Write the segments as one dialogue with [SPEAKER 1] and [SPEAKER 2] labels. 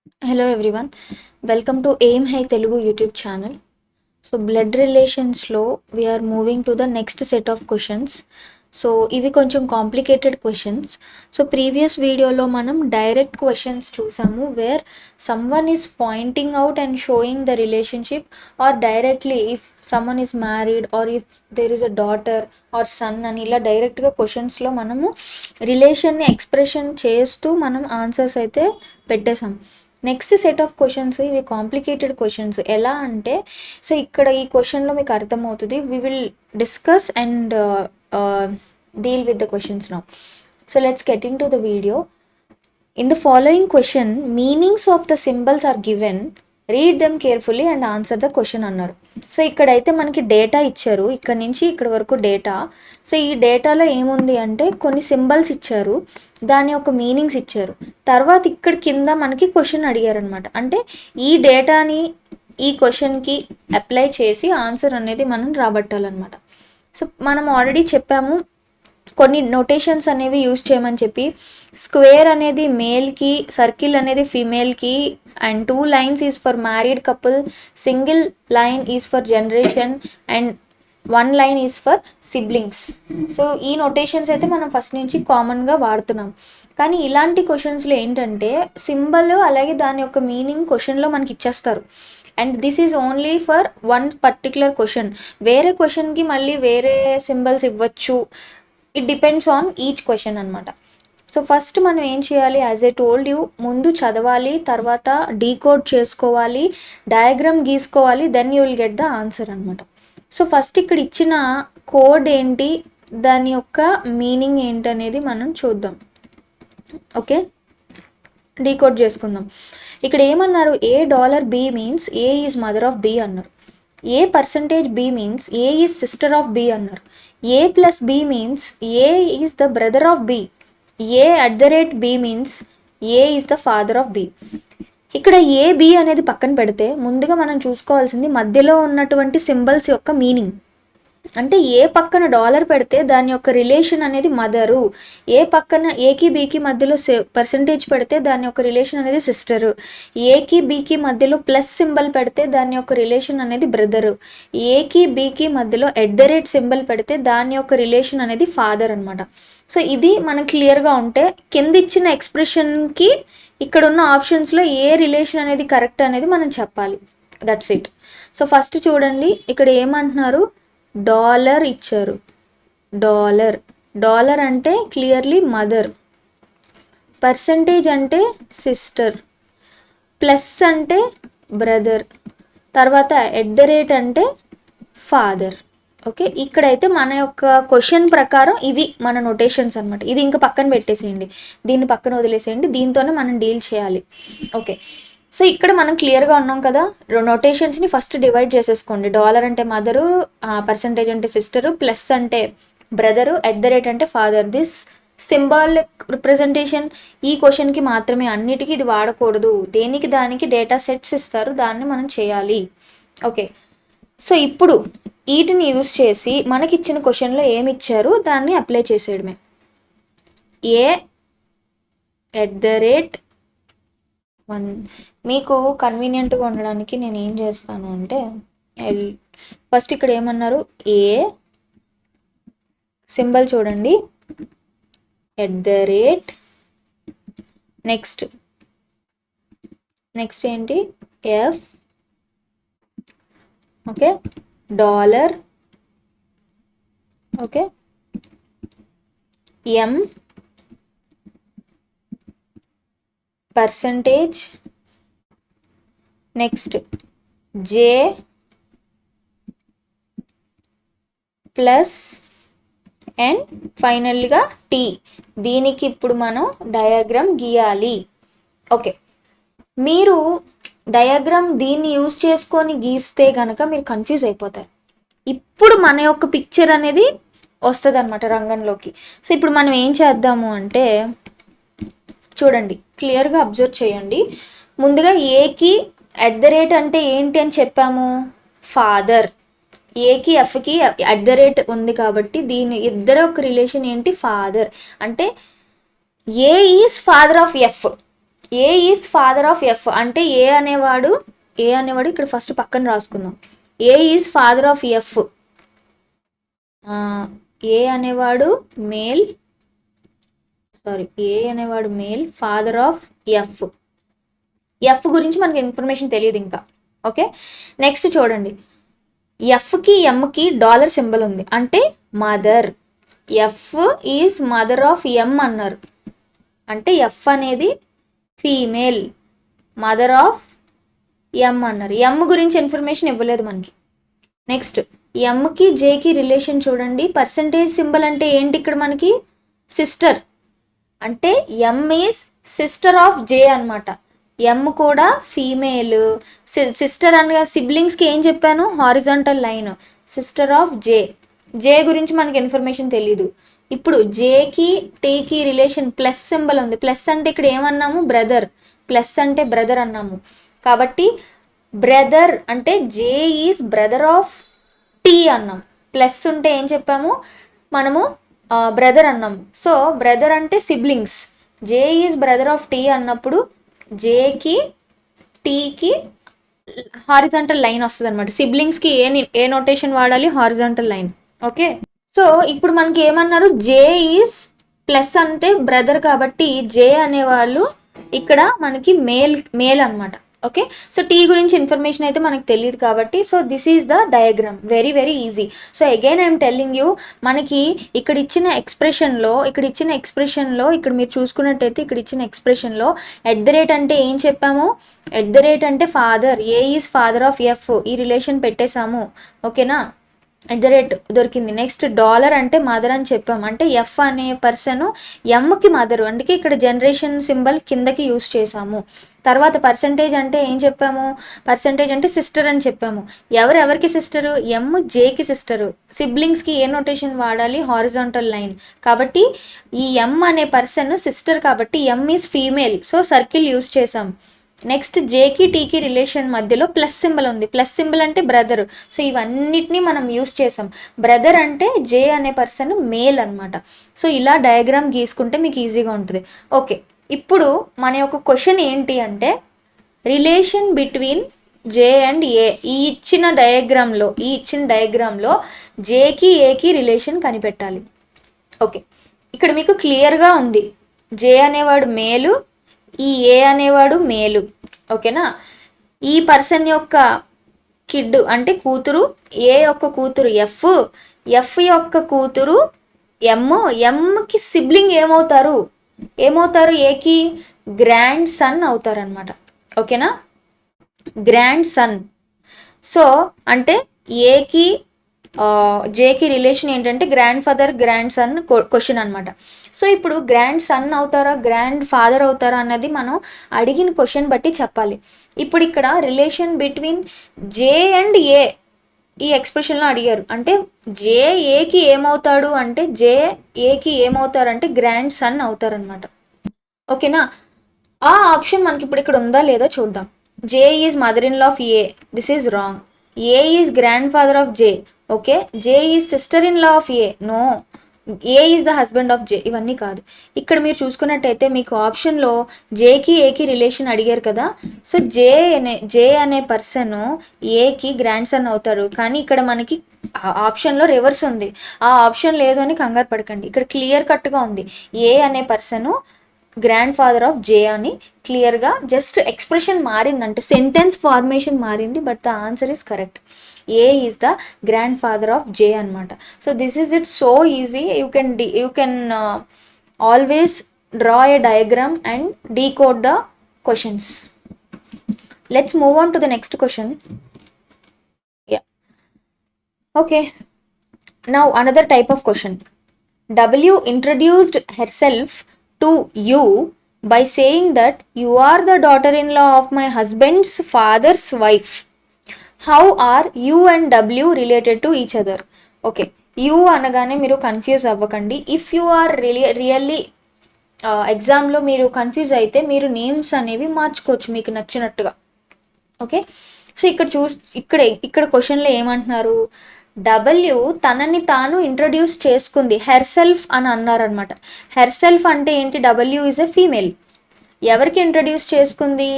[SPEAKER 1] Hello everyone, welcome to Aim High Telugu YouTube channel. So blood relations లో we are moving to the next set of questions. So ఇవి కొంచెం complicated questions. So previous వీడియోలో మనం direct questions చూసాము where someone is pointing out and showing the relationship or directly if someone is married or if there is a daughter or son అని ఇలా డైరెక్ట్గా క్వశ్చన్స్లో మనము రిలేషన్ని ఎక్స్ప్రెషన్ చేస్తూ మనం ఆన్సర్స్ అయితే పెట్టేసాం. నెక్స్ట్ సెట్ ఆఫ్ క్వశ్చన్స్ ఇవి కాంప్లికేటెడ్ క్వశ్చన్స్. ఎలా అంటే సో ఇక్కడ ఈ క్వశ్చన్లో మీకు అర్థమవుతుంది. We will discuss and deal with the questions now. So let's get into the video. In the following question, meanings of the symbols are given. Read them carefully and answer the question అన్నారు. So ఇక్కడైతే మనకి data ఇచ్చారు, ఇక్కడ నుంచి ఇక్కడ వరకు data. So ఈ డేటాలో ఏముంది అంటే కొన్ని సింబల్స్ ఇచ్చారు, దాని యొక్క మీనింగ్స్ ఇచ్చారు. తర్వాత ఇక్కడ కింద మనకి క్వశ్చన్ అడిగారు అనమాట. అంటే ఈ డేటాని ఈ క్వశ్చన్కి అప్లై చేసి ఆన్సర్ అనేది మనం రాబట్టాలన్నమాట. సో మనం ఆల్రెడీ చెప్పాము కొన్ని నోటేషన్స్ అనేవి యూజ్ చేయమని చెప్పి. స్క్వేర్ అనేది మేల్కి, సర్కిల్ అనేది ఫీమేల్కి, and 2 lines is for married couple, single line is for generation and 1 line is for siblings. So ఈ నోటేషన్స్ అయితే మనం ఫస్ట్ నుంచి కామన్గా వాడుతున్నాం. కానీ ఇలాంటి క్వశ్చన్స్లో ఏంటంటే సింబల్ అలాగే దాని యొక్క మీనింగ్ క్వశ్చన్లో మనకి ఇచ్చేస్తారు. And this is only for one particular question. వేరే క్వశ్చన్కి మళ్ళీ వేరే సింబల్స్ ఇవ్వచ్చు. It depends on each question అనమాట. సో ఫస్ట్ మనం ఏం చేయాలి, యాజ్ ఏ టోల్డ్ యూ, ముందు చదవాలి, తర్వాత డీకోడ్ చేసుకోవాలి, డయాగ్రామ్ గీసుకోవాలి, then you will get the answer అనమాట. సో ఫస్ట్ ఇక్కడ ఇచ్చిన కోడ్ ఏంటి, దాని యొక్క మీనింగ్ ఏంటనేది మనం చూద్దాం. ఓకే, డీకోడ్ చేసుకుందాం. ఇక్కడ ఏమన్నారు, $A means A is mother of B అన్నారు. %B means A is sister of B అన్నారు. A+B means A is the brother of B. A@B means A is the father of B. ఇక్కడ AB అనేది పక్కన పెడితే ముందుగా మనం చూసుకోవాల్సింది మధ్యలో ఉన్నటువంటి సింబల్స్ యొక్క మీనింగ్. అంటే ఏ పక్కన డాలర్ పెడితే దాని యొక్క రిలేషన్ అనేది మదరు, ఏ పక్కన ఏకి బీకి మధ్యలో పర్సంటేజ్ పెడితే దాని యొక్క రిలేషన్ అనేది సిస్టరు, ఏకి బీకి మధ్యలో ప్లస్ సింబల్ పెడితే దాని యొక్క రిలేషన్ అనేది బ్రదరు, ఏకి బీకి మధ్యలో @ సింబల్ పెడితే దాని యొక్క రిలేషన్ అనేది ఫాదర్ అనమాట. సో ఇది మనకు క్లియర్గా ఉంటే కింద ఇచ్చిన ఎక్స్ప్రెషన్కి ఇక్కడ ఉన్న ఆప్షన్స్లో ఏ రిలేషన్ అనేది కరెక్ట్ అనేది మనం చెప్పాలి. That's it. సో ఫస్ట్ చూడండి, ఇక్కడ ఏమంటున్నారు, డాలర్ ఇచ్చారు. డాలర్ అంటే క్లియర్లీ మదర్, పర్సంటేజ్ అంటే సిస్టర్, ప్లస్ అంటే బ్రదర్, తర్వాత @ అంటే ఫాదర్. ఓకే, ఇక్కడైతే మన యొక్క క్వశ్చన్ ప్రకారం ఇవి మన నోటేషన్స్ అనమాట. ఇది ఇంకా పక్కన పెట్టేసేయండి, దీన్ని పక్కన వదిలేసేయండి, దీంతోనే మనం డీల్ చేయాలి. ఓకే, సో ఇక్కడ మనం క్లియర్గా ఉన్నాం కదా. నోటేషన్స్ని ఫస్ట్ డివైడ్ చేసేసుకోండి. డాలర్ అంటే మదరు, పర్సంటేజ్ అంటే సిస్టరు, ప్లస్ అంటే బ్రదరు, @ అంటే ఫాదర్. దిస్ సింబాలిక్ రిప్రజెంటేషన్ ఈ క్వశ్చన్కి మాత్రమే, అన్నిటికీ ఇది వాడకూడదు. దేనికి దానికి డేటా సెట్స్ ఇస్తారు, దాన్ని మనం చేయాలి. ఓకే, సో ఇప్పుడు వీటిని యూజ్ చేసి మనకిచ్చిన క్వశ్చన్లో ఏమి ఇచ్చారు దాన్ని అప్లై చేసేయడమే. A@1 మీకు కన్వీనియంట్గా ఉండడానికి నేను ఏం చేస్తాను అంటే, ఫస్ట్ ఇక్కడ ఏమన్నారు, ఏ సింబల్ చూడండి, @ నెక్స్ట్ ఏంటి, F, okay, dollar, okay, M, percentage, next J plus and ఫైనల్గా T. దీనికి ఇప్పుడు మనం డయాగ్రామ్ గీయాలి. ఓకే, మీరు డయాగ్రామ్ దీన్ని యూజ్ చేసుకొని గీస్తే కనుక మీరు కన్ఫ్యూజ్ అయిపోతారు. ఇప్పుడు మన యొక్క పిక్చర్ అనేది వస్తుంది అనమాట రంగంలోకి. సో ఇప్పుడు మనం ఏం చేద్దాము అంటే, చూడండి, క్లియర్గా అబ్జర్వ్ చేయండి. ముందుగా ఏకి @ అంటే ఏంటి అని చెప్పాము, ఫాదర్. ఏకి ఎఫ్కి @ ఉంది కాబట్టి దీని ఇద్దరు ఒక రిలేషన్ ఏంటి, ఫాదర్. అంటే A is father of F. A is father of F అంటే ఏ అనేవాడు ఇక్కడ ఫస్ట్ పక్కన రాసుకుందాం. A is father of F. A అనేవాడు male, father of F. F గురించి మనకి ఇన్ఫర్మేషన్ తెలియదు ఇంకా. ఓకే, నెక్స్ట్ చూడండి, ఎఫ్కి ఎంకి డాలర్ సింబల్ ఉంది అంటే mother. F is mother of M అన్నారు అంటే ఎఫ్ అనేది ఫీమేల్, మదర్ ఆఫ్ ఎం అన్నారు. ఎం గురించి ఇన్ఫర్మేషన్ ఇవ్వలేదు మనకి. నెక్స్ట్ ఎంకి జేకి రిలేషన్ చూడండి. పర్సంటేజ్ సింబల్ అంటే ఏంటి ఇక్కడ మనకి? సిస్టర్ అంటే ఎం ఈజ్ సిస్టర్ ఆఫ్ జే అనమాట. ఎం కూడా ఫీమేల్. సిస్టర్ అనగా సిబ్లింగ్స్కి ఏం చెప్పాను? Horizontal line. సిస్టర్ ఆఫ్ జే. జే గురించి మనకి ఇన్ఫర్మేషన్ తెలీదు. ఇప్పుడు జేకి టీకి రిలేషన్ ప్లస్ సింబల్ ఉంది. ప్లస్ అంటే ఇక్కడ ఏమన్నాము? బ్రదర్. ప్లస్ అంటే బ్రదర్ అన్నాము కాబట్టి బ్రదర్ అంటే జే ఈజ్ బ్రదర్ ఆఫ్ టీ అన్నాం. ప్లస్ ఉంటే ఏం చెప్పాము మనము? బ్రదర్ అన్నాము. సో బ్రదర్ అంటే siblings. J is brother of T అన్నప్పుడు జేకి టీకి హారిజాంటల్ లైన్ వస్తుంది అనమాట. సిబ్లింగ్స్కి ఏ నోటేషన్ వాడాలి? Horizontal line. ఓకే, సో ఇప్పుడు మనకి ఏమన్నారు? జే ఈజ్ ప్లస్ అంటే బ్రదర్ కాబట్టి జే అనేవాళ్ళు ఇక్కడ మనకి మేల్ అనమాట. ఓకే, సో టీ గురించి ఇన్ఫర్మేషన్ అయితే మనకు తెలియదు కాబట్టి so this is the diagram. Very very easy. So again I'm telling you, మనకి ఇక్కడ ఇచ్చిన ఎక్స్ప్రెషన్లో ఇక్కడ మీరు చూసుకున్నట్టయితే ఇక్కడ ఇచ్చిన ఎక్స్ప్రెషన్లో @ అంటే ఏం చెప్పాము? @ అంటే father. A is father of F. ఈ రిలేషన్ పెట్టేశాము. ఓకేనా, @ దొరికింది. నెక్స్ట్ డాలర్ అంటే మదర్ అని చెప్పాము అంటే ఎఫ్ అనే పర్సన్ ఎమ్కి మదరు, అందుకే ఇక్కడ జనరేషన్ సింబల్ కిందకి యూస్ చేసాము. తర్వాత పర్సంటేజ్ అంటే ఏం చెప్పాము? పర్సంటేజ్ అంటే సిస్టర్ అని చెప్పాము. ఎవరికి సిస్టరు? ఎమ్ జేకి సిస్టరు. సిబ్లింగ్స్కి ఏ నోటేషన్ వాడాలి? Horizontal line. కాబట్టి ఈ ఎమ్ అనే పర్సన్ సిస్టర్ కాబట్టి M is female, so circle use చేసాం. నెక్స్ట్ జేకి టీకి రిలేషన్ మధ్యలో ప్లస్ సింబల్ ఉంది. ప్లస్ సింబల్ అంటే బ్రదర్. సో ఇవన్నిటిని మనం యూస్ చేసాం. బ్రదర్ అంటే జే అనే పర్సన్ మేల్ అనమాట. సో ఇలా డయాగ్రామ్ గీసుకుంటే మీకు ఈజీగా ఉంటుంది. ఓకే, ఇప్పుడు మన యొక్క క్వశ్చన్ ఏంటి అంటే రిలేషన్ బిట్వీన్ జే అండ్ ఏ. ఈ ఇచ్చిన డయాగ్రామ్లో జేకి ఏకి రిలేషన్ కనిపెట్టాలి. ఓకే, ఇక్కడ మీకు క్లియర్గా ఉంది. జే అనేవాడు మేలు, ఈ ఏ అనేవాడు మేలు. ఓకేనా, ఈ పర్సన్ యొక్క కిడ్ అంటే కూతురు, ఏ యొక్క కూతురు ఎఫ్ యొక్క కూతురు ఎమ్కి సిబ్లింగ్ ఏమవుతారు? ఏకి గ్రాండ్ సన్ అవుతారనమాట. ఓకేనా, గ్రాండ్ సన్. సో అంటే ఏకి జేకి రిలేషన్ ఏంటంటే grand father grand son question అనమాట. సో ఇప్పుడు గ్రాండ్ సన్ అవుతారా గ్రాండ్ ఫాదర్ అవుతారా అన్నది మనం అడిగిన క్వశ్చన్ బట్టి చెప్పాలి. ఇప్పుడు ఇక్కడ రిలేషన్ బిట్వీన్ జే అండ్ ఏ ఈ ఎక్స్ప్రెషన్లో అడిగారు అంటే జే ఏకి ఏమవుతాడు అంటే జే ఏకి ఏమవుతారు అంటే గ్రాండ్ సన్ అవుతారనమాట. ఓకేనా, ఆ ఆప్షన్ మనకి ఇప్పుడు ఇక్కడ ఉందా లేదా చూద్దాం. J is mother in law of A, this is wrong. A is grandfather of J, okay. J is sister in law of A, no. A is the husband of J, ఇవన్నీ కాదు. ఇక్కడ మీరు చూసుకున్నట్టయితే మీకు ఆప్షన్లో జేకి ఏకి relation అడిగారు కదా. సో జే అనే పర్సన్ ఏకి గ్రాండ్ సన్ అవుతారు. కానీ ఇక్కడ మనకి ఆప్షన్లో రివర్స్ ఉంది. ఆ ఆప్షన్ లేదు అని కంగారు పడకండి. ఇక్కడ క్లియర్ కట్గా ఉంది ఏ అనే person grandfather of J అని క్లియర్గా. జస్ట్ ఎక్స్ప్రెషన్ మారిందంటే సెంటెన్స్ ఫార్మేషన్ మారింది, but the answer is correct. A is the grandfather of J అనమాట. So this is it so easy. You can always draw a diagram and decode the questions. Let's move on to the next question. Okay, now another type of question. W introduced herself to you by saying that you are the daughter-in-law of my husband's father's wife. How are you and W related to each other? Okay, you అనగానే మీరు confuse అవ్వకండి. If you are really ఎగ్జామ్లో మీరు confuse అయితే మీరు names అనేవి మార్చుకోవచ్చు మీకు నచ్చినట్టుగా. ఓకే, సో ఇక్కడ క్వశ్చన్లో ఏమంటున్నారు? డబ్ల్యూ తనని తాను ఇంట్రడ్యూస్ చేసుకుంది, హెర్ సెల్ఫ్ అని అన్నారనమాట. హెర్ సెల్ఫ్ అంటే ఏంటి? W is a female. ఎవరికి ఇంట్రడ్యూస్ చేసుకుంది?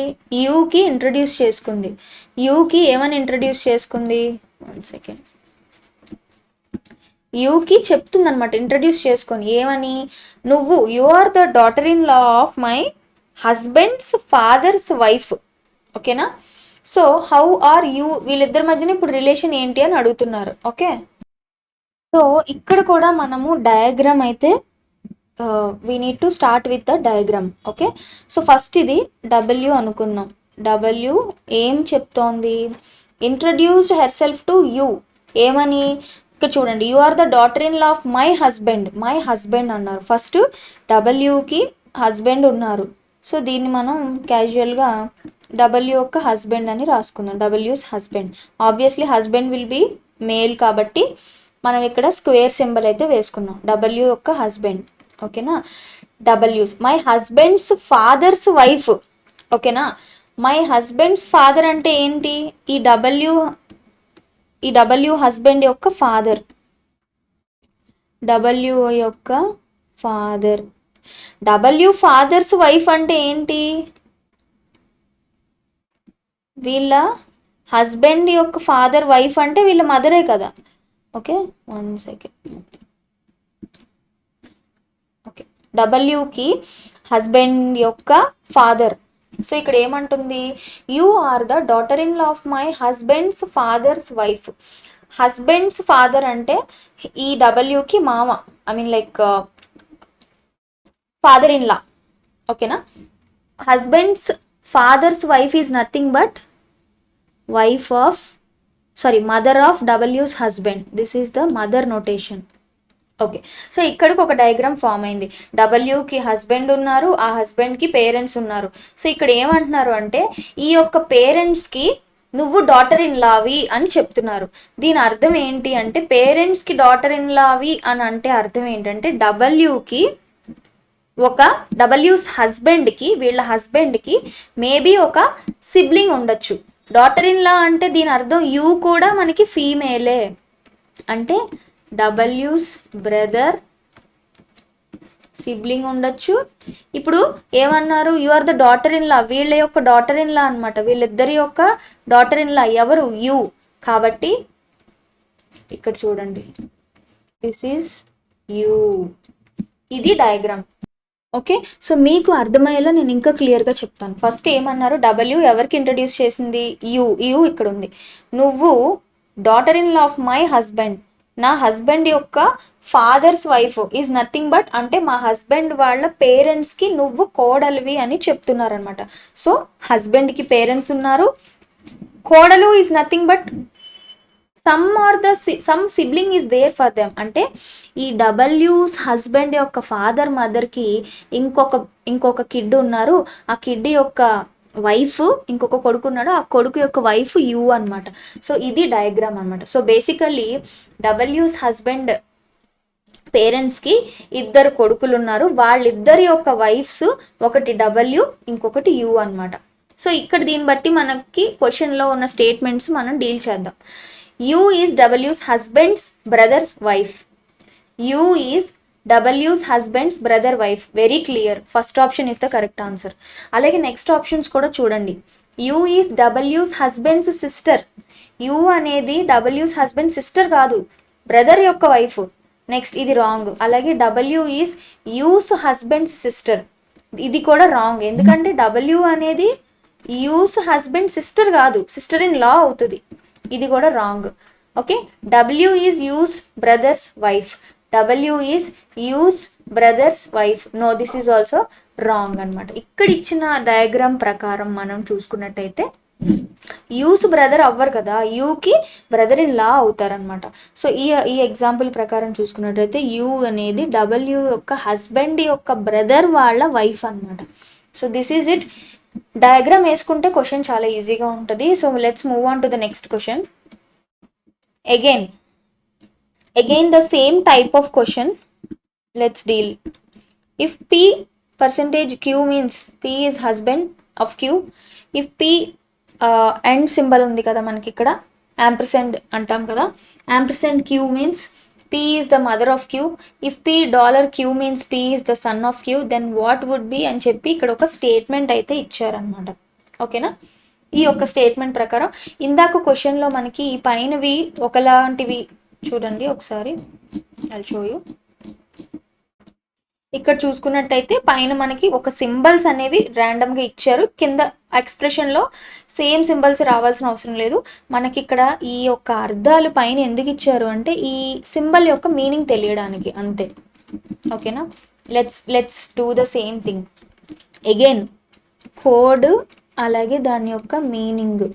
[SPEAKER 1] యూకి ఇంట్రడ్యూస్ చేసుకుంది. యూకి ఏమని ఇంట్రడ్యూస్ చేసుకుంది? 1 సెకండ్. యూకి చెప్తుంది అనమాట ఇంట్రడ్యూస్ చేసుకొని ఏమని, నువ్వు you are the daughter in law of my husband's father's wife. ఓకేనా? సో హౌ ఆర్ యూ, వీళ్ళిద్దరి మధ్యన ఇప్పుడు రిలేషన్ ఏంటి అని అడుగుతున్నారు. ఓకే, సో ఇక్కడ కూడా మనము డయాగ్రామ్ అయితే we need to start with the diagram. Okay, so first ఇది డబ్ల్యూ అనుకుందాం. డబ్ల్యూ ఏం చెప్తోంది? Introduced herself to you. ఏమని? ఇక్కడ చూడండి, you are the daughter in law of my husband. My husband అన్నారు. ఫస్ట్ డబ్ల్యూకి హస్బెండ్ ఉన్నారు. సో దీన్ని మనం క్యాజువల్గా డబ్ల్యూ యొక్క హస్బెండ్ అని రాసుకుందాం. డబ్ల్యూస్ husband. Obviously husband will be male కాబట్టి మనం ఇక్కడ స్క్వేర్ సింబల్ అయితే వేసుకున్నాం. డబ్ల్యూ యొక్క హస్బెండ్. ఓకేనా? డబ్ల్యూస్ మై హస్బెండ్స్ ఫాదర్స్ వైఫ్. ఓకేనా? మై హస్బెండ్స్ ఫాదర్ అంటే ఏంటి? ఈ డబ్ల్యూ హస్బెండ్ యొక్క ఫాదర్. డబ్ల్యూ యొక్క ఫాదర్. డబ్ల్యూ ఫాదర్స్ వైఫ్ అంటే ఏంటి? వీళ్ళ హస్బెండ్ యొక్క ఫాదర్ వైఫ్ అంటే వీళ్ళ మదరే కదా. Okay, 1 second. ఓకే, డబ్ల్యూకి హస్బెండ్ యొక్క ఫాదర్. సో ఇక్కడ ఏమంటుంది? You are the daughter in law of my husband's father's wife. Husband's father అంటే ఈ డబ్ల్యూకి మామ, I mean like father in law. ఓకేనా? Husband's father's wife is nothing but wife of mother of డబ్ల్యూస్ husband. This is the mother notation. Okay, so ఇక్కడికి ఒక diagram form అయింది. డబ్ల్యూకి husband ఉన్నారు, ఆ హస్బెండ్కి పేరెంట్స్ ఉన్నారు. సో ఇక్కడ ఏమంటున్నారు అంటే ఈ యొక్క పేరెంట్స్కి నువ్వు డాటర్ ఇన్ లావి అని చెప్తున్నారు. దీని అర్థం ఏంటి అంటే పేరెంట్స్కి డాటర్ ఇన్ లావి అని అంటే అర్థం ఏంటంటే డబ్ల్యూస్ హస్బెండ్కి, వీళ్ళ హస్బెండ్కి మేబీ ఒక సిబ్లింగ్ ఉండొచ్చు. డాటర్ ఇన్ లా అంటే దీని అర్థం యూ కూడా మనకి ఫీమేలే, అంటే డబ్ల్యూస్ బ్రదర్ సిబ్లింగ్ ఉండొచ్చు. ఇప్పుడు ఏమన్నారు? You are the daughter in law, వీళ్ళ యొక్క డాటర్ ఇన్ లా అనమాట. వీళ్ళిద్దరి యొక్క డాటర్ ఇన్ లా ఎవరు? యూ. కాబట్టి ఇక్కడ చూడండి, దిస్ ఈజ్ యూ. ఇది డయాగ్రామ్. ఓకే, సో మీకు అర్థమయ్యేలా నేను ఇంకా క్లియర్గా చెప్తాను. ఫస్ట్ ఏమన్నారు? డబ్ల్యూ ఎవరికి ఇంట్రడ్యూస్ చేసింది? యూ ఇక్కడ ఉంది. నువ్వు daughter in law of my husband, నా హస్బెండ్ యొక్క father's wife is nothing but, అంటే మా హస్బెండ్ వాళ్ళ పేరెంట్స్కి నువ్వు కోడలివి అని చెప్తున్నారనమాట. సో హస్బెండ్కి పేరెంట్స్ ఉన్నారు, కోడలు is nothing but some sibling is there for them. అంటే ఈ డబ్ల్యూస్ హస్బెండ్ యొక్క ఫాదర్ మదర్కి ఇంకొక కిడ్ ఉన్నారు. ఆ కిడ్ యొక్క వైఫ్, ఇంకొక కొడుకు ఉన్నాడు, ఆ కొడుకు యొక్క వైఫ్ యూ అనమాట. సో ఇది డయాగ్రామ్ అనమాట. సో బేసికల్లీ డబ్ల్యూస్ హస్బెండ్ పేరెంట్స్కి ఇద్దరు కొడుకులు ఉన్నారు. వాళ్ళిద్దరి యొక్క వైఫ్స్, ఒకటి డబ్ల్యూ ఇంకొకటి యూ అనమాట. సో ఇక్కడ దీన్ని బట్టి మనకి క్వశ్చన్లో ఉన్న స్టేట్మెంట్స్ మనం డీల్ చేద్దాం. యూ ఈజ్ డబ్ల్యూస్ husband's brother's wife. You is డబ్ల్యూస్ husband's brother wife. Very clear. First option is the correct answer. అలాగే నెక్స్ట్ ఆప్షన్స్ కూడా చూడండి. యూ ఈజ్ డబ్ల్యూస్ హస్బెండ్స్ సిస్టర్. యూ అనేది డబ్ల్యూస్ హస్బెండ్ సిస్టర్ కాదు, బ్రదర్ యొక్క వైఫ్. నెక్స్ట్ ఇది రాంగ్. అలాగే W is you's husband's sister. ఇది కూడా రాంగ్, ఎందుకంటే డబ్ల్యూ అనేది యూస్ హస్బెండ్ సిస్టర్ కాదు, సిస్టర్ ఇన్ లా అవుతుంది. ఇది కూడా wrong. Okay, W is U's brother's wife. W is U's brother's wife. No, this is also wrong అనమాట. ఇక్కడ ఇచ్చిన డయాగ్రామ్ ప్రకారం మనం చూసుకున్నట్టయితే యూస్ బ్రదర్ అవ్వరు కదా, యూకి బ్రదర్ ఇన్ లా అవుతారనమాట. సో ఈ ఎగ్జాంపుల్ ప్రకారం చూసుకున్నట్టయితే యూ అనేది డబ్ల్యూ యొక్క హస్బెండ్ యొక్క బ్రదర్ వాళ్ళ వైఫ్ అనమాట. So this is it. Diagram వేసుకుంటే క్వశ్చన్ చాలా ఈజీగా ఉంటుంది. So let's move on to the next question. Again the same type of question, let's deal. If P percentage Q means P is husband of Q. If P end symbol ఉంది కదా మనకి ఇక్కడ, ampersand అంటాం కదా, ampersand Q means P is the mother of Q. If P $Q means P is the son of Q, then what would be అని చెప్పి ఇక్కడ ఒక స్టేట్మెంట్ అయితే ఇచ్చారనమాట. ఓకేనా? ఈ యొక్క స్టేట్మెంట్ ప్రకారం ఇందాక క్వశ్చన్లో మనకి ఈ పైనవి ఒకలాంటివి చూడండి ఒకసారి, ఐ షో యూ. ఇక్కడ చూసుకున్నట్టయితే పైన మనకి ఒక సింబల్స్ అనేవి ర్యాండమ్గా ఇచ్చారు, కింద ఎక్స్ప్రెషన్లో సేమ్ సింబల్స్ రావాల్సిన అవసరం లేదు. మనకి ఇక్కడ ఈ యొక్క అర్థాలు పైన ఎందుకు ఇచ్చారు అంటే ఈ సింబల్ యొక్క మీనింగ్ తెలియడానికి, అంతే. ఓకేనా? Let's do the same thing again. Code అలాగే దాని యొక్క మీనింగ్.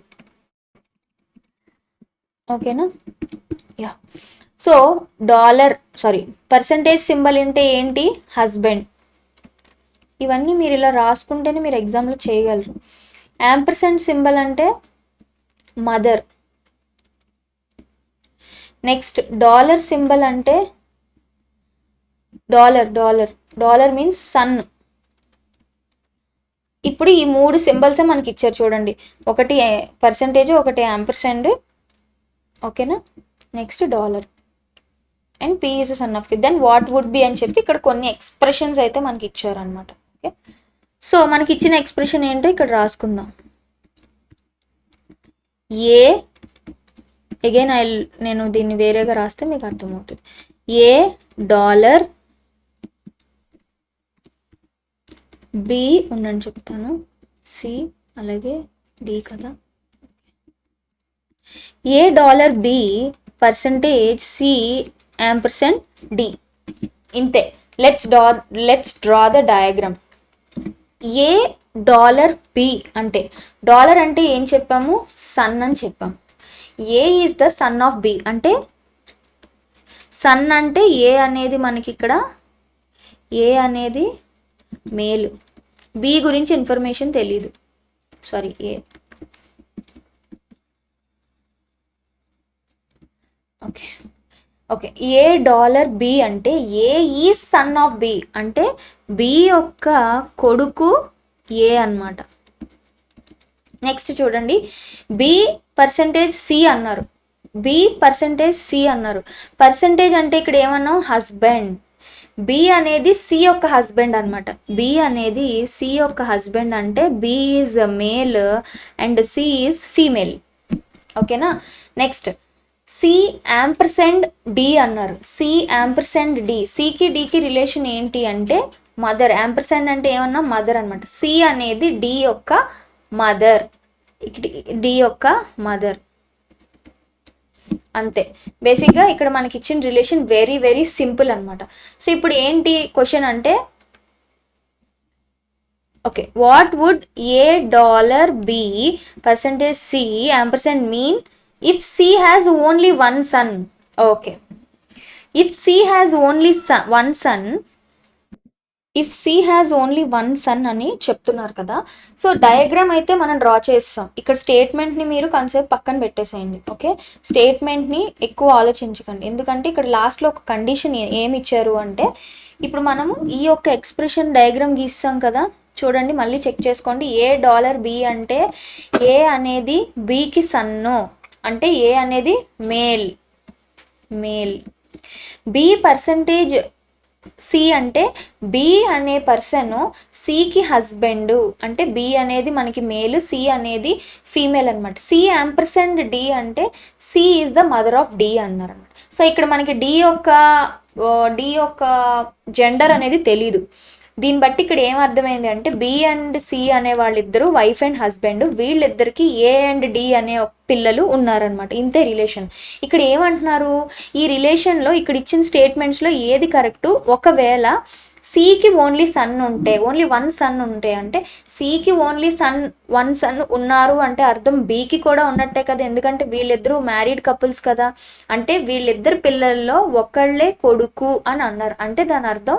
[SPEAKER 1] ఓకేనా? యా. సో పర్సంటేజ్ సింబల్ అంటే ఏంటి? హస్బెండ్. ఇవన్నీ మీరు ఇలా రాసుకుంటేనే మీరు ఎగ్జామ్లో చేయగలరు. యాంపర్సెంట్ సింబల్ అంటే మదర్. నెక్స్ట్ డాలర్ సింబల్ అంటే డాలర్ మీన్స్ సన్. ఇప్పుడు ఈ 3 సింబల్సే మనకి ఇచ్చారు చూడండి, ఒకటి పర్సంటేజ్, ఒకటి యాంపర్సెంట్. ఓకేనా? Next dollar and P is the son of Q. Then what would be అని చెప్పి ఇక్కడ కొన్ని ఎక్స్ప్రెషన్స్ అయితే మనకి ఇచ్చారనమాట. ఓకే, సో మనకి ఇచ్చిన ఎక్స్ప్రెషన్ ఏంటో ఇక్కడ రాసుకుందాం. ఏ అగైన్ నేను దీన్ని వేరేగా రాస్తే మీకు అర్థమవుతుంది. $, B ఉందని చెప్తాను, C అలాగే D కదా. $, B percentage, C ampersand, D. ఇంతే. Let's draw the diagram. $, అంటే డాలర్ అంటే ఏం చెప్పాము? సన్ అని చెప్పాము. A is the son of B అంటే సన్ అంటే ఏ అనేది మనకి ఇక్కడ ఏ అనేది మేల్, బి గురించి ఇన్ఫర్మేషన్ తెలీదు. Sorry, A. ఓకే, $, B అంటే A is son of B అంటే B యొక్క కొడుకు ఏ అన్నమాట. నెక్స్ట్ చూడండి, B పర్సంటేజ్ C అన్నారు, B పర్సంటేజ్ C అన్నారు. పర్సంటేజ్ అంటే ఇక్కడ ఏమన్నాం? హస్బెండ్. B అనేది C యొక్క హస్బెండ్ అనమాట. B అనేది C యొక్క హస్బెండ్ అంటే B is male and C is female. ఓకేనా? నెక్స్ట్ C యాంపర్సెండ్ D అన్నారు. C యాంపర్సెండ్ D. Cకి Dకి రిలేషన్ ఏంటి అంటే మదర్. యాంపర్సెండ్ అంటే ఏమన్నా? మదర్ అనమాట. C అనేది D యొక్క మదర్, D యొక్క మదర్. అంతే. బేసిక్గా ఇక్కడ మనకి ఇచ్చిన రిలేషన్ వెరీ వెరీ సింపుల్ అనమాట. సో ఇప్పుడు ఏంటి క్వశ్చన్ అంటే, okay, what would $, B percentage C ampersand mean if C has only one son? Okay, if C has only one son అని చెప్తున్నారు కదా. సో డయాగ్రామ్ అయితే మనం డ్రా చేస్తాం. ఇక్కడ స్టేట్మెంట్ని మీరు కాన్సెప్ట్ పక్కన పెట్టేసేయండి. ఓకే, స్టేట్మెంట్ని ఎక్కువ ఆలోచించకండి, ఎందుకంటే ఇక్కడ లాస్ట్లో ఒక కండిషన్ ఏమి ఇచ్చారు అంటే, ఇప్పుడు మనము ఈ యొక్క ఎక్స్ప్రెషన్ డయాగ్రామ్ గీస్తాం కదా, చూడండి మళ్ళీ చెక్ చేసుకోండి. $, B అంటే ఏ అనేది Bకి సన్ను అంటే ఏ అనేది మేల్. B పర్సంటేజ్ C అంటే B అనే పర్సన్ Cకి హస్బెండ్ అంటే B అనేది మనకి మేల్, C అనేది ఫీమేల్ అనమాట. C యాంపర్సెండ్ D అంటే C is the mother of D అన్నారు అనమాట. సో ఇక్కడ మనకి D యొక్క జెండర్ అనేది తెలీదు. దీన్ని బట్టి ఇక్కడ ఏం అర్థమైంది అంటే B అండ్ C అనే వాళ్ళిద్దరూ వైఫ్ అండ్ హస్బెండ్, వీళ్ళిద్దరికి A అండ్ D అనే పిల్లలు ఉన్నారనమాట. ఇంతే రిలేషన్. ఇక్కడ ఏమంటున్నారు, ఈ రిలేషన్లో ఇక్కడ ఇచ్చిన స్టేట్మెంట్స్లో ఏది కరెక్టు? ఒకవేళ Cకి ఓన్లీ సన్ ఉంటే, ఓన్లీ వన్ సన్ ఉంటే అంటే Cకి ఓన్లీ వన్ సన్ ఉన్నారు అంటే అర్థం Bకి కూడా ఉన్నట్టే కదా, ఎందుకంటే వీళ్ళిద్దరూ మ్యారీడ్ కపుల్స్ కదా. అంటే వీళ్ళిద్దరు పిల్లల్లో ఒకళ్ళే కొడుకు అని అన్నారు అంటే దాని అర్థం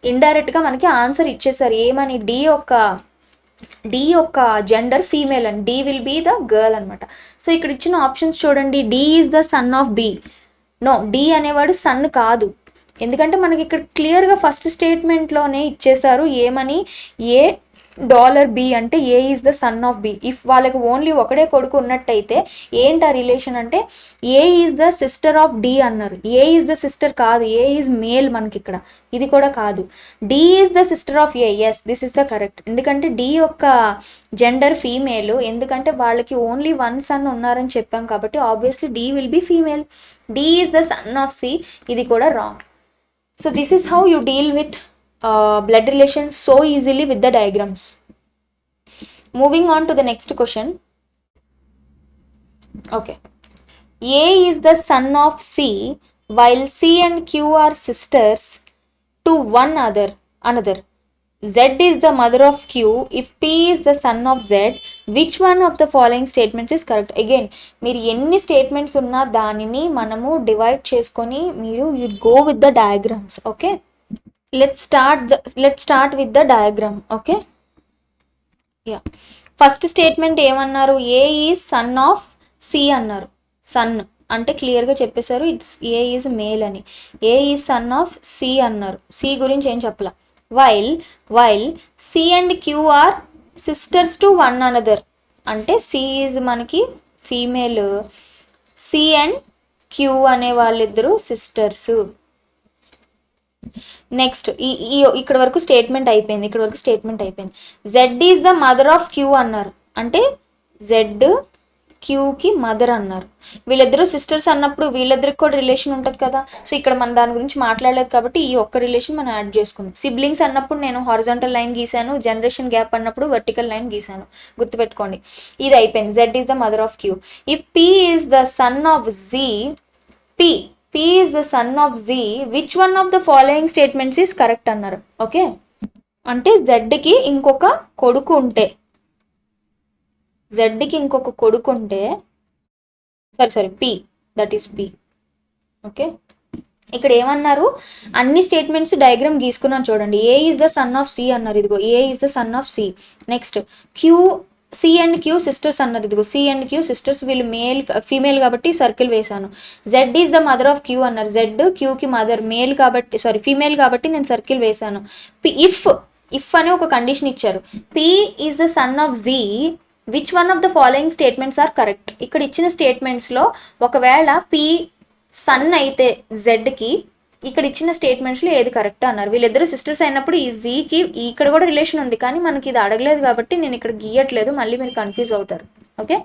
[SPEAKER 1] ఇండైరెక్ట్గా మనకి ఆన్సర్ ఇచ్చేసారు. ఏమని? డి యొక్క జెండర్ ఫీమేల్ అని, D will be the girl అనమాట. సో ఇక్కడ ఇచ్చిన ఆప్షన్స్ చూడండి, D is the son of B. No, D అనేవాడు సన్ కాదు, ఎందుకంటే మనకి ఇక్కడ క్లియర్గా ఫస్ట్ స్టేట్మెంట్లోనే ఇచ్చేసారు ఏమని, ఏ $B అంటే A is the son of B. If వాళ్ళకి ఓన్లీ ఒకడే కొడుకు ఉన్నట్టయితే ఏంటి ఆ రిలేషన్ అంటే A is the sister of D అన్నారు. ఏ ఈజ్ ద సిస్టర్ కాదు, ఏ ఈజ్ మేల్ మనకి ఇక్కడ, ఇది కూడా కాదు. D is the sister of A, yes this is the correct. ఎందుకంటే డి యొక్క జెండర్ ఫీమేల్, ఎందుకంటే వాళ్ళకి ఓన్లీ వన్ సన్ ఉన్నారని చెప్పాం కాబట్టి obviously D will be female. D is the son of C, ఇది కూడా wrong. So this is how you deal with blood relations so easily with the diagrams. Moving on to the next question. Okay, A is the son of C while C and Q are sisters to one another. Z is the mother of Q. If P is the son of Z, which one of the following statements is correct? Again, మీరు ఎన్ని statements ఉన్నా దానిని మనము divide చేసుకొని మీరు you go with the diagrams. Okay, let's start with the diagram. Okay, yeah, first statement ఏమన్నారు, A is son of C అన్నారు. Son అంటే క్లియర్గా చెప్పేశారు, ఇట్స్ ఏ ఈజ్ మేల్ అని. A is son of C అన్నారు, C గురించి ఏం చెప్పాల. While C and Q are sisters to one another అంటే సి ఈజ్ మనకి ఫీమేల్, సి అండ్ క్యూ అనే వాళ్ళిద్దరు సిస్టర్స్. నెక్స్ట్ ఇక్కడ వరకు స్టేట్మెంట్ అయిపోయింది. Z is the mother of Q అన్నారు అంటే జెడ్ క్యూకి మదర్ అన్నారు. వీళ్ళిద్దరూ సిస్టర్స్ అన్నప్పుడు వీళ్ళిద్దరికి కూడా రిలేషన్ ఉంటుంది కదా. సో ఇక్కడ మనం దాని గురించి మాట్లాడలేదు కాబట్టి ఈ ఒక్క రిలేషన్ మనం యాడ్ చేసుకున్నాం. సిబ్లింగ్స్ అన్నప్పుడు నేను హారిజాంటల్ లైన్ గీసాను, జనరేషన్ గ్యాప్ అన్నప్పుడు వర్టికల్ లైన్ గీసాను, గుర్తుపెట్టుకోండి. ఇది అయిపోయింది. Z is the mother of Q. If P is the son of G, P is the son of Z, which one of the following statements is correct అన్నారు. Okay, అంటే జెడ్కి ఇంకొక కొడుకు ఉంటే P, that is P. Okay, ఇక్కడ ఏమన్నారు, అన్ని statements diagram గీసుకున్నాను చూడండి. A is the son of C అన్నారు, ఇదిగో A is the son of C. Next Q, C and Q sisters అన్నారు, ఇదిగో సి అండ్ క్యూ సిస్టర్స్, వీళ్ళు ఫీమేల్ కాబట్టి సర్కిల్ వేసాను. Z is the mother of Q అన్నారు, జెడ్ క్యూకి mother, female కాబట్టి నేను సర్కిల్ వేసాను. ఇఫ్ అనే ఒక కండిషన్ ఇచ్చారు. P is the son of G, which one of the following statements are correct. ఇక్కడ ఇచ్చిన స్టేట్మెంట్స్లో ఒకవేళ పి సన్ అయితే జెడ్కి, ఇక్కడ ఇచ్చిన స్టేట్మెంట్స్లో ఏది కరెక్ట్ అన్నారు. వీళ్ళిద్దరు సిస్టర్స్ అయినప్పుడు ఈ జీకి ఇక్కడ కూడా రిలేషన్ ఉంది, కానీ మనకి ఇది అడగలేదు కాబట్టి నేను ఇక్కడ గీయట్లేదు, మళ్ళీ మీరు కన్ఫ్యూజ్ అవుతారు. Okay,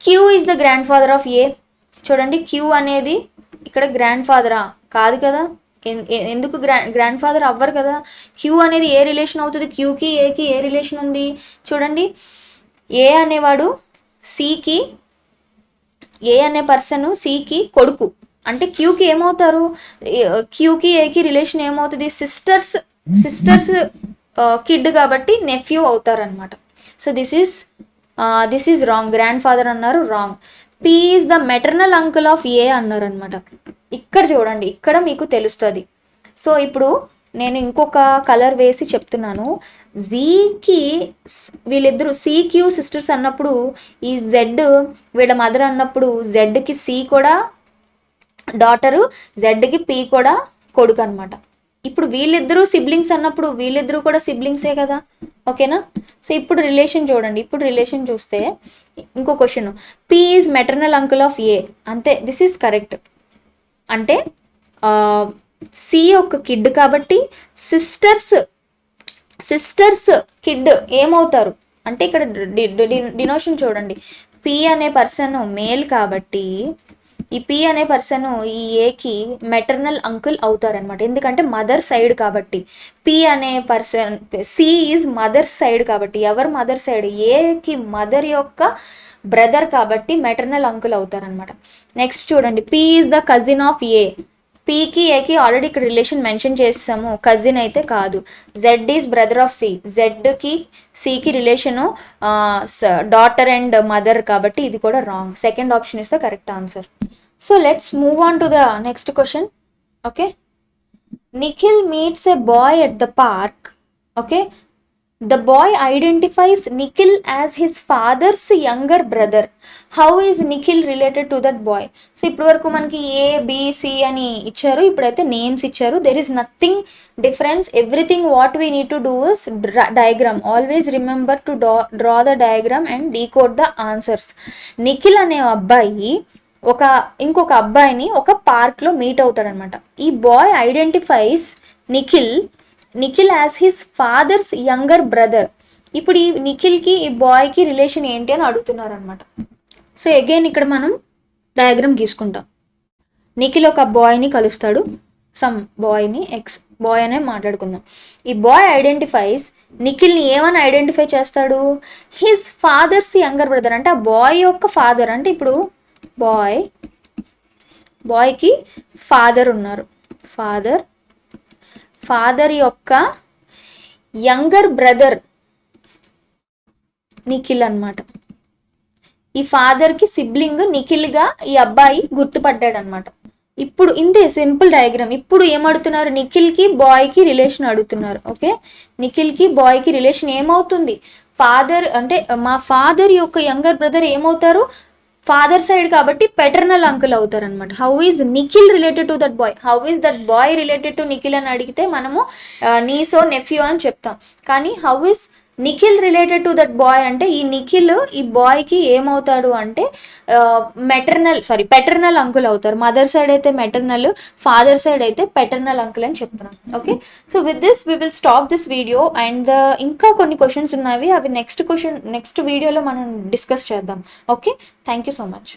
[SPEAKER 1] Q is the grandfather of A. చూడండి, క్యూ అనేది ఇక్కడ గ్రాండ్ ఫాదరా? కాదు కదా. ఎందుకు గ్రాండ్ ఫాదర్ అవ్వరు కదా. క్యూ అనేది ఏ రిలేషన్ అవుతుంది, క్యూకి ఏకి ఏ రిలేషన్ ఉంది చూడండి. ఏ అనేవాడు సికి, ఏ అనే పర్సన్ సికి కొడుకు అంటే క్యూకి ఏమవుతారు, క్యూకి ఏకి రిలేషన్ ఏమవుతుంది, సిస్టర్స్ కిడ్ కాబట్టి నెఫ్యూ అవుతారనమాట. So this is wrong. Grandfather అన్నారు, wrong. P is the maternal uncle of A అన్నారు అనమాట. ఇక్కడ చూడండి, ఇక్కడ మీకు తెలుస్తుంది. సో ఇప్పుడు నేను ఇంకొక కలర్ వేసి చెప్తున్నాను. జీకి వీళ్ళిద్దరు సిక్యూ సిస్టర్స్ అన్నప్పుడు ఈ జెడ్ వీళ్ళ మదర్ అన్నప్పుడు జెడ్కి సి కూడా డాటరు, జెడ్కి పి కూడా కొడుకు అనమాట. ఇప్పుడు వీళ్ళిద్దరూ సిబ్లింగ్స్ అన్నప్పుడు వీళ్ళిద్దరూ కూడా సిబ్లింగ్సే కదా. ఓకేనా. సో ఇప్పుడు రిలేషన్ చూడండి. ఇప్పుడు రిలేషన్ చూస్తే ఇంకో question, P is maternal uncle of A. అంతే, దిస్ ఈజ్ కరెక్ట్. అంటే సి ఒక కిడ్ కాబట్టి సిస్టర్స్ కిడ్ ఏమవుతారు అంటే ఇక్కడ డినోషన్ చూడండి. పి అనే పర్సన్ మేల్ కాబట్టి ఈ పి అనే పర్సన్ ఈ ఏకి మెటర్నల్ అంకుల్ అవుతారనమాట. ఎందుకంటే మదర్ సైడ్ కాబట్టి. పి అనే person, C is mother side కాబట్టి. ఎవరు మదర్ సైడ్? ఏకి మదర్ యొక్క బ్రదర్ కాబట్టి మెటర్నల్ అంకుల్ అవుతారనమాట. నెక్స్ట్ చూడండి, P is the cousin of A. పీకి ఏకి ఆల్రెడీ ఇక్కడ రిలేషన్ మెన్షన్ చేసాము, కజిన్ అయితే కాదు. Z is brother of C. జెడ్కి సికి రిలేషను డాటర్ అండ్ మదర్ కాబట్టి ఇది కూడా wrong. Second option is the correct answer. So let's move on to the next question. Okay, Nikhil meets a boy at the park. Okay, the boy identifies Nikhil as his father's younger brother. How is Nikhil related to that boy? So ఇప్పటి వరకు మనకి ABC అని ఇచ్చారు, ఇప్పుడైతే names ఇచ్చారు. There is nothing difference. Everything what we need to do is diagram. Always remember to draw the diagram and decode the answers. Nikhil అనే అబ్బాయి ఇంకొక అబ్బాయిని ఒక పార్క్లో మీట్ అవుతాడనమాట. ఈ boy identifies Nikhil as his father's younger brother. ఇప్పుడు ఈ నిఖిల్కి ఈ బాయ్కి రిలేషన్ ఏంటి అని అడుగుతున్నారు అనమాట. సో అగైన్ ఇక్కడ మనం డయాగ్రామ్ గీసుకుంటాం. నిఖిల్ ఒక బాయ్ని కలుస్తాడు, సమ్ బాయ్ని, ఎక్స్ బాయ్ అనే మాట్లాడుకుందాం. ఈ బాయ్ ఐడెంటిఫైస్ నిఖిల్ని ఏమని ఐడెంటిఫై చేస్తాడు? His father's younger brother. అంటే ఆ బాయ్ యొక్క ఫాదర్, అంటే ఇప్పుడు బాయ్కి ఫాదర్ ఉన్నారు, ఫాదర్ యొక్క యంగర్ బ్రదర్ నిఖిల్ అనమాట. ఈ ఫాదర్కి సిబ్లింగ్ నిఖిల్గా ఈ అబ్బాయి గుర్తుపడ్డాడు అనమాట. ఇప్పుడు ఇంతే సింపుల్ డయాగ్రామ్. ఇప్పుడు ఏమడుతున్నారు? నిఖిల్కి బాయ్కి రిలేషన్ అడుగుతున్నారు. ఓకే, నిఖిల్కి బాయ్కి రిలేషన్ ఏమవుతుంది? ఫాదర్ అంటే మా ఫాదర్ యొక్క యంగర్ బ్రదర్ ఏమవుతారు? ఫాదర్ సైడ్ కాబట్టి పెటర్నల్ అంకుల్ అవుతారు అనమాట. How is Nikhil related to that bye? How is that boy related to Nikhil అని అడిగితే మనము నీసో నెఫ్యూ అని చెప్తాం. కానీ how is Nikhil related to that bye అంటే ఈ నిఖిల్ ఈ బాయ్కి ఏమవుతాడు అంటే పెటర్నల్ అంకుల్ అవుతారు. మదర్ సైడ్ అయితే మెటర్నల్, ఫాదర్ సైడ్ అయితే పెటర్నల్ అంకుల్ అని చెప్తున్నాం. Okay, so with this we will stop this video. And ఇంకా కొన్ని క్వశ్చన్స్ ఉన్నవి, అవి నెక్స్ట్ వీడియోలో మనం డిస్కస్ చేద్దాం. Okay, thank you so much.